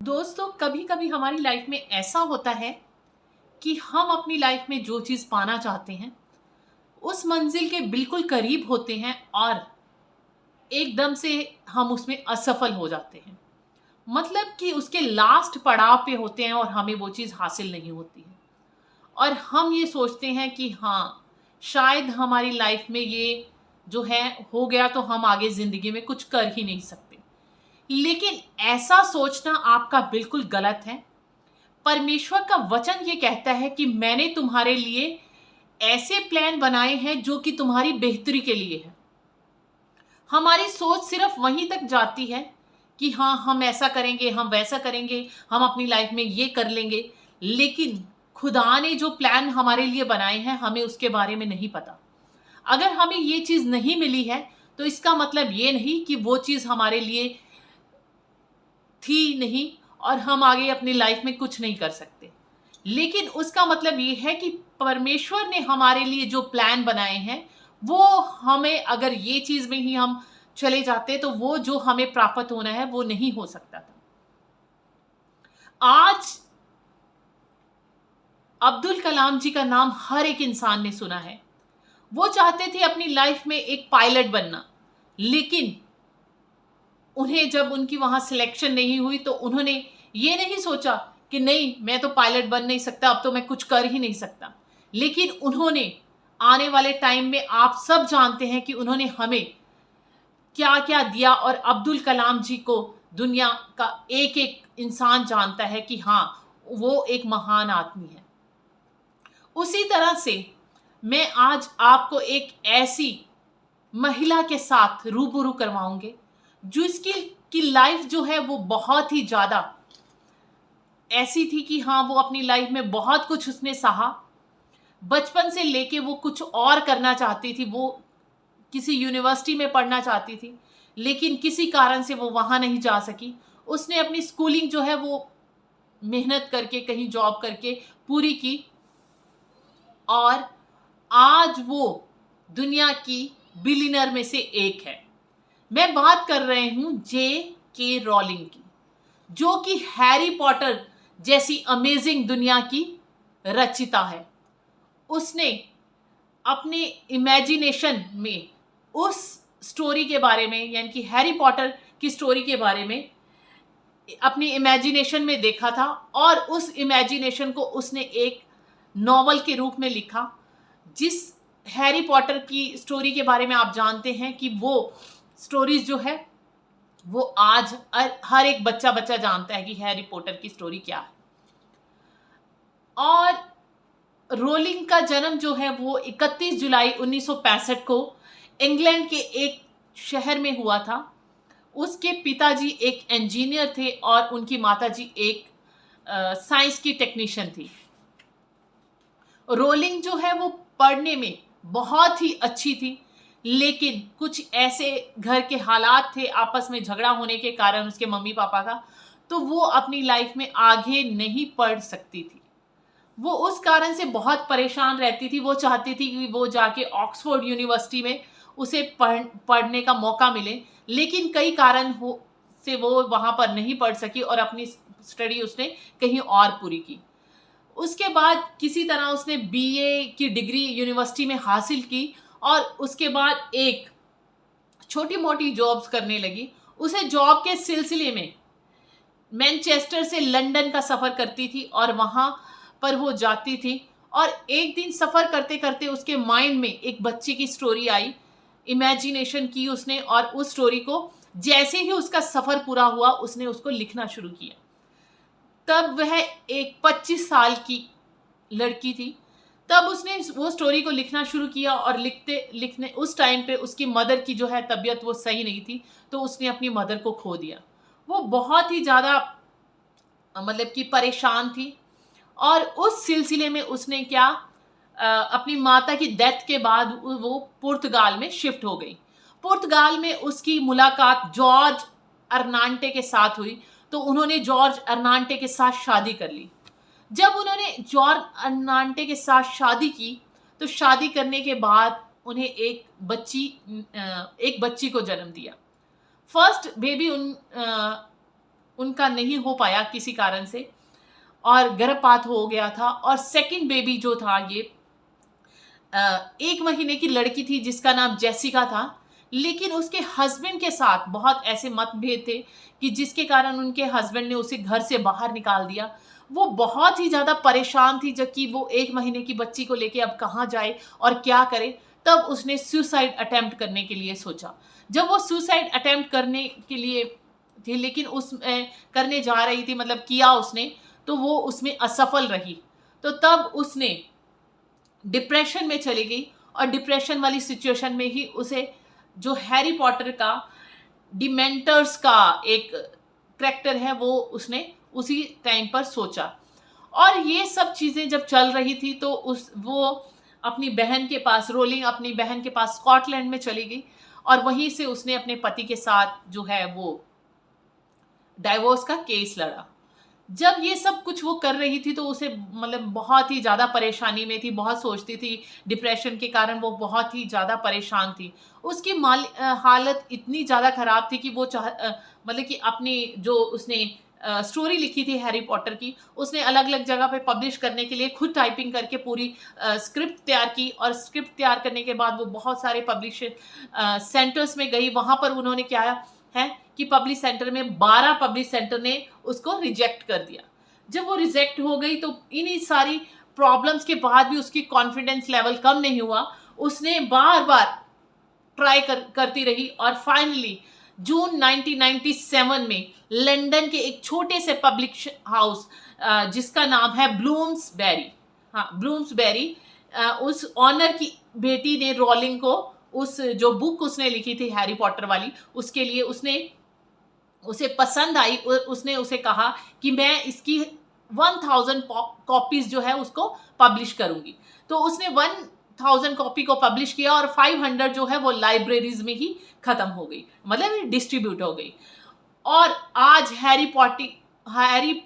दोस्तों, कभी कभी हमारी लाइफ में ऐसा होता है कि हम अपनी लाइफ में जो चीज़ पाना चाहते हैं उस मंजिल के बिल्कुल करीब होते हैं और एकदम से हम उसमें असफल हो जाते हैं। मतलब कि उसके लास्ट पड़ाव पे होते हैं और हमें वो चीज़ हासिल नहीं होती है और हम ये सोचते हैं कि हाँ, शायद हमारी लाइफ में ये जो है हो गया तो हम आगे ज़िंदगी में कुछ कर ही नहीं सकते। लेकिन ऐसा सोचना आपका बिल्कुल गलत है। परमेश्वर का वचन ये कहता है कि मैंने तुम्हारे लिए ऐसे प्लान बनाए हैं जो कि तुम्हारी बेहतरी के लिए है। हमारी सोच सिर्फ वहीं तक जाती है कि हाँ, हम ऐसा करेंगे, हम वैसा करेंगे, हम अपनी लाइफ में ये कर लेंगे। लेकिन खुदा ने जो प्लान हमारे लिए बनाए हैं हमें उसके बारे में नहीं पता। अगर हमें ये चीज़ नहीं मिली है तो इसका मतलब ये नहीं कि वो चीज़ हमारे लिए थी नहीं और हम आगे अपनी लाइफ में कुछ नहीं कर सकते। लेकिन उसका मतलब ये है कि परमेश्वर ने हमारे लिए जो प्लान बनाए हैं वो हमें, अगर ये चीज़ में ही हम चले जाते तो वो जो हमें प्राप्त होना है वो नहीं हो सकता था। आज अब्दुल कलाम जी का नाम हर एक इंसान ने सुना है। वो चाहते थे अपनी लाइफ में एक पायलट बनना, लेकिन उन्हें जब उनकी वहाँ सिलेक्शन नहीं हुई तो उन्होंने ये नहीं सोचा कि नहीं, मैं तो पायलट बन नहीं सकता, अब तो मैं कुछ कर ही नहीं सकता। लेकिन उन्होंने आने वाले टाइम में, आप सब जानते हैं कि उन्होंने हमें क्या-क्या दिया और अब्दुल कलाम जी को दुनिया का एक-एक इंसान जानता है कि हाँ, वो एक महान आदमी है। उसी तरह से मैं आज आपको एक ऐसी महिला के साथ रूबरू करवाऊँगी जिसकी की लाइफ जो है वो बहुत ही ज़्यादा ऐसी थी कि हाँ, वो अपनी लाइफ में बहुत कुछ उसने सहा। बचपन से लेके वो कुछ और करना चाहती थी, वो किसी यूनिवर्सिटी में पढ़ना चाहती थी, लेकिन किसी कारण से वो वहाँ नहीं जा सकी। उसने अपनी स्कूलिंग जो है वो मेहनत करके, कहीं जॉब करके पूरी की और आज वो दुनिया की बिलियनर में से एक है। मैं बात कर रही हूँ J.K. रॉलिंग की, जो कि हैरी पॉटर जैसी अमेजिंग दुनिया की रचिता है। उसने अपने इमेजिनेशन में उस स्टोरी के बारे में, यानी कि हैरी पॉटर की स्टोरी के बारे में अपनी इमेजिनेशन में देखा था और उस इमेजिनेशन को उसने एक नॉवल के रूप में लिखा। जिस हैरी पॉटर की स्टोरी के बारे में आप जानते हैं कि वो स्टोरीज जो है वो आज हर एक बच्चा जानता है कि हैरी पॉटर की स्टोरी क्या है। और रोलिंग का जन्म जो है वो 31 जुलाई 1965 को इंग्लैंड के एक शहर में हुआ था। उसके पिताजी एक इंजीनियर थे और उनकी माताजी एक साइंस की टेक्नीशियन थी। रोलिंग जो है वो पढ़ने में बहुत ही अच्छी थी, लेकिन कुछ ऐसे घर के हालात थे, आपस में झगड़ा होने के कारण उसके मम्मी पापा का, तो वो अपनी लाइफ में आगे नहीं पढ़ सकती थी। वो उस कारण से बहुत परेशान रहती थी। वो चाहती थी कि वो जाके ऑक्सफोर्ड यूनिवर्सिटी में उसे पढ़ने का मौका मिले, लेकिन कई कारण हो से वो वहाँ पर नहीं पढ़ सकी और अपनी स्टडी उसने कहीं और पूरी की। उसके बाद किसी तरह उसने बीए की डिग्री यूनिवर्सिटी में हासिल की और उसके बाद एक छोटी-मोटी जॉब्स करने लगी। उसे जॉब के सिलसिले में मैनचेस्टर से लंदन का सफ़र करती थी और वहाँ पर वो जाती थी और एक दिन सफ़र करते-करते उसके माइंड में एक बच्चे की स्टोरी आई। इमेजिनेशन की उसने और उस स्टोरी को जैसे ही उसका सफ़र पूरा हुआ उसने उसको लिखना शुरू किया। तब वह एक 25 साल की लड़की थी। तब उसने वो स्टोरी को लिखना शुरू किया और लिखने उस टाइम पे उसकी मदर की जो है तबीयत वो सही नहीं थी, तो उसने अपनी मदर को खो दिया। वो बहुत ही ज़्यादा मतलब कि परेशान थी और उस सिलसिले में उसने क्या अपनी माता की डेथ के बाद वो पुर्तगाल में शिफ्ट हो गई। पुर्तगाल में उसकी मुलाकात जॉर्ज अर्नान्टे के साथ हुई, तो उन्होंने जॉर्ज अर्नान्टे के साथ शादी कर ली। जब उन्होंने जॉर्ज अर्नान्टे के साथ शादी की, तो शादी करने के बाद उन्हें एक बच्ची को जन्म दिया। फर्स्ट बेबी उनका नहीं हो पाया किसी कारण से, और गर्भपात हो गया था। और सेकंड बेबी जो था ये 1 महीने की लड़की थी जिसका नाम जेसिका था। लेकिन उसके हस्बैंड के साथ बहुत ऐसे मतभेद थे कि जिसके कारण उनके हस्बैंड ने उसे घर से बाहर निकाल दिया। वो बहुत ही ज़्यादा परेशान थी, जबकि वो 1 महीने की बच्ची को लेके अब कहाँ जाए और क्या करे। तब उसने सुसाइड अटेम्प्ट करने के लिए सोचा। जब वो सुसाइड अटेम्प्ट करने के लिए थी, लेकिन करने जा रही थी, मतलब किया उसने, तो वो उसमें असफल रही। तो तब उसने डिप्रेशन में चली गई, और डिप्रेशन वाली सिचुएशन में ही उसे जो हैरी पॉटर का डिमेंटर्स का एक करैक्टर है वो उसने उसी टाइम पर सोचा। और ये सब चीज़ें जब चल रही थी तो वो अपनी बहन के पास, रोलिंग अपनी बहन के पास स्कॉटलैंड में चली गई, और वहीं से उसने अपने पति के साथ जो है वो डाइवोर्स का केस लड़ा। जब ये सब कुछ वो कर रही थी तो उसे मतलब बहुत ही ज़्यादा परेशानी में थी, बहुत सोचती थी। डिप्रेशन के कारण वो बहुत ही ज़्यादा परेशान थी। उसकी हालत इतनी ज़्यादा ख़राब थी कि वो मतलब कि अपनी जो उसने स्टोरी लिखी थी हैरी पॉटर की, उसने अलग अलग जगह पे पब्लिश करने के लिए खुद टाइपिंग करके पूरी स्क्रिप्ट तैयार की। और स्क्रिप्ट तैयार करने के बाद वो बहुत सारे पब्लिश सेंटर्स में गई। वहाँ पर उन्होंने क्या है कि पब्लिश सेंटर में 12 पब्लिश सेंटर ने उसको रिजेक्ट कर दिया। जब वो रिजेक्ट हो गई तो इन्हीं सारी प्रॉब्लम्स के बाद भी उसकी कॉन्फिडेंस लेवल कम नहीं हुआ। उसने बार बार ट्राई करती रही, और फाइनली जून 1997 में लंदन के एक छोटे से पब्लिश हाउस जिसका नाम है ब्लूम्सबेरी, हाँ ब्लूम्सबेरी, उस ऑनर की बेटी ने रोलिंग को उस जो बुक उसने लिखी थी हैरी पॉटर वाली, उसके लिए उसे पसंद आई। उसने उसे कहा कि मैं इसकी 1000 कॉपीज जो है उसको पब्लिश करूंगी। तो उसने 1000 कॉपी को पब्लिश किया, और 500 जो है वो लाइब्रेरीज में ही खत्म हो गई, मतलब डिस्ट्रीब्यूट हो गई। और आज हैरी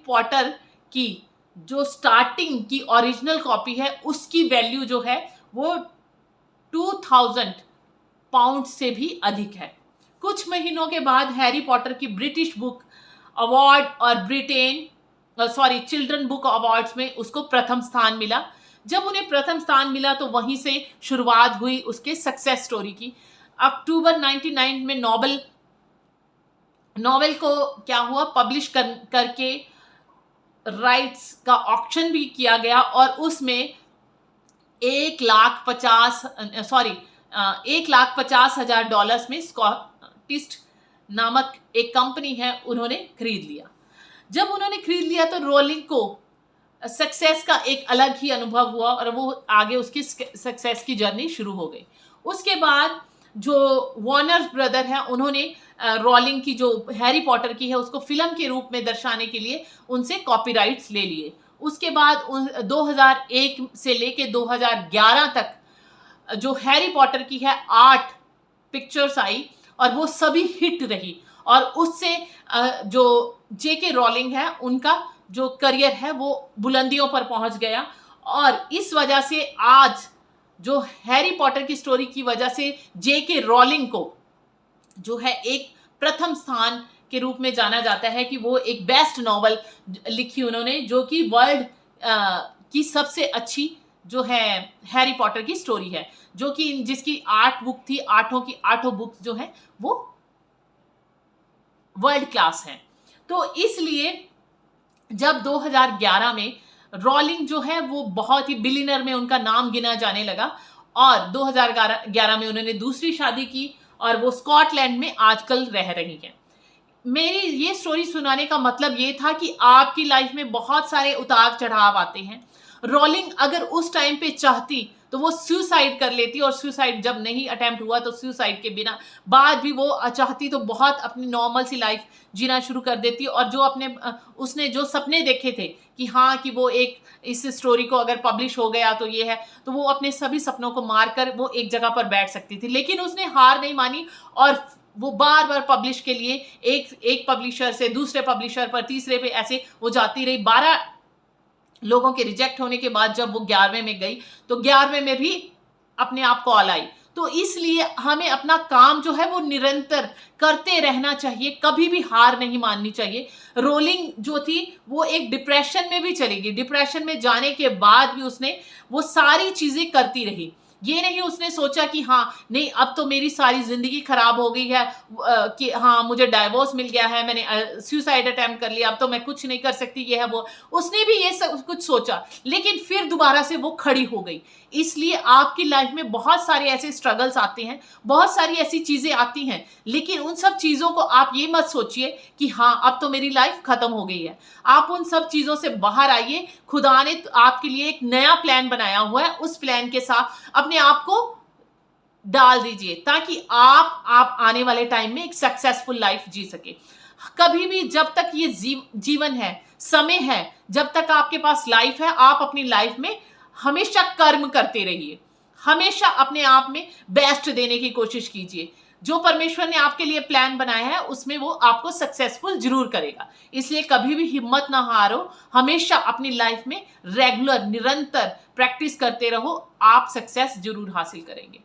पॉटर की जो स्टार्टिंग की ओरिजिनल कॉपी है उसकी वैल्यू जो है वो 2000 पाउंड से भी अधिक है। कुछ महीनों के बाद हैरी पॉटर की ब्रिटिश बुक अवार्ड और चिल्ड्रन बुक अवार्ड्स में उसको प्रथम स्थान मिला। जब उन्हें प्रथम स्थान मिला तो वहीं से शुरुआत हुई उसके सक्सेस स्टोरी की। अक्टूबर 99 में नॉवेल को क्या हुआ, पब्लिश करके राइट्स का ऑक्शन भी किया गया, और उसमें 1,50,000 डॉलर्स में स्कॉटिस्ट नामक एक कंपनी है उन्होंने खरीद लिया। जब उन्होंने खरीद लिया तो रोलिंग को सक्सेस का एक अलग ही अनुभव हुआ, और वो आगे उसकी सक्सेस की जर्नी शुरू हो गई। उसके बाद जो वार्नर ब्रदर हैं उन्होंने रोलिंग की जो हैरी पॉटर की है उसको फिल्म के रूप में दर्शाने के लिए उनसे कॉपीराइट्स ले लिए। उसके बाद 2001 से लेके 2011 तक जो हैरी पॉटर की है 8 पिक्चर्स आई, और वो सभी हिट रही। और उससे जो जेके रोलिंग है उनका जो करियर है वो बुलंदियों पर पहुंच गया। और इस वजह से आज जो हैरी पॉटर की स्टोरी की वजह से जेके रोलिंग को जो है एक प्रथम स्थान के रूप में जाना जाता है कि वो एक बेस्ट नॉवल लिखी उन्होंने, जो कि वर्ल्ड की सबसे अच्छी जो है हैरी पॉटर की स्टोरी है, जो कि जिसकी 8 बुक थी, 8 की 8 बुक्स जो है वो वर्ल्ड क्लास हैं। तो इसलिए जब 2011 में रोलिंग जो है वो बहुत ही बिलियनर में उनका नाम गिना जाने लगा, और 2011 में उन्होंने दूसरी शादी की, और वो स्कॉटलैंड में आजकल रह रही हैं। मेरी ये स्टोरी सुनाने का मतलब ये था कि आपकी लाइफ में बहुत सारे उतार चढ़ाव आते हैं। रोलिंग अगर उस टाइम पे चाहती तो वो सुसाइड कर लेती, और सुसाइड जब नहीं अटेम्प्ट हुआ तो सुसाइड के बिना बाद भी वो चाहती तो बहुत अपनी नॉर्मल सी लाइफ जीना शुरू कर देती। और जो उसने जो सपने देखे थे कि हाँ कि वो एक इस स्टोरी को अगर पब्लिश हो गया तो ये है, तो वो अपने सभी सपनों को मार कर वो एक जगह पर बैठ सकती थी। लेकिन उसने हार नहीं मानी, और वो बार बार पब्लिश के लिए एक पब्लिशर से दूसरे पब्लिशर पर, तीसरे पे, ऐसे वो जाती रही। 12 लोगों के रिजेक्ट होने के बाद जब वो 11वें में गई तो 11वें में भी अपने आप कॉल आई, तो इसलिए हमें अपना काम जो है वो निरंतर करते रहना चाहिए, कभी भी हार नहीं माननी चाहिए। रोलिंग जो थी वो एक डिप्रेशन में भी चली गई, डिप्रेशन में जाने के बाद भी उसने वो सारी चीजें करती रही। ये नहीं उसने सोचा कि हाँ नहीं अब तो मेरी सारी जिंदगी खराब हो गई है, कि हाँ मुझे डाइवोर्स मिल गया है, मैंने सुसाइड अटेम्प्ट कर लिया, अब तो मैं कुछ नहीं कर सकती, ये है वो। उसने भी ये सब कुछ सोचा, लेकिन फिर दोबारा से वो खड़ी हो गई। इसलिए आपकी लाइफ में बहुत सारे ऐसे स्ट्रगल्स आते हैं, बहुत सारी ऐसी चीजें आती हैं, लेकिन उन सब चीजों को आप ये मत सोचिए कि हाँ अब तो मेरी लाइफ खत्म हो गई है। आप उन सब चीजों से बाहर आइए। खुदा ने आपके लिए एक नया प्लान बनाया हुआ है, उस प्लान के साथ अपने आप को डाल दीजिए ताकि आप आने वाले टाइम में एक सक्सेसफुल लाइफ जी सके। कभी भी जब तक ये जीवन है, समय है, जब तक आपके पास लाइफ है, आप अपनी लाइफ में हमेशा कर्म करते रहिए, हमेशा अपने आप में बेस्ट देने की कोशिश कीजिए। जो परमेश्वर ने आपके लिए प्लान बनाया है उसमें वो आपको सक्सेसफुल जरूर करेगा। इसलिए कभी भी हिम्मत ना हारो, हमेशा अपनी लाइफ में रेगुलर निरंतर प्रैक्टिस करते रहो, आप सक्सेस जरूर हासिल करेंगे।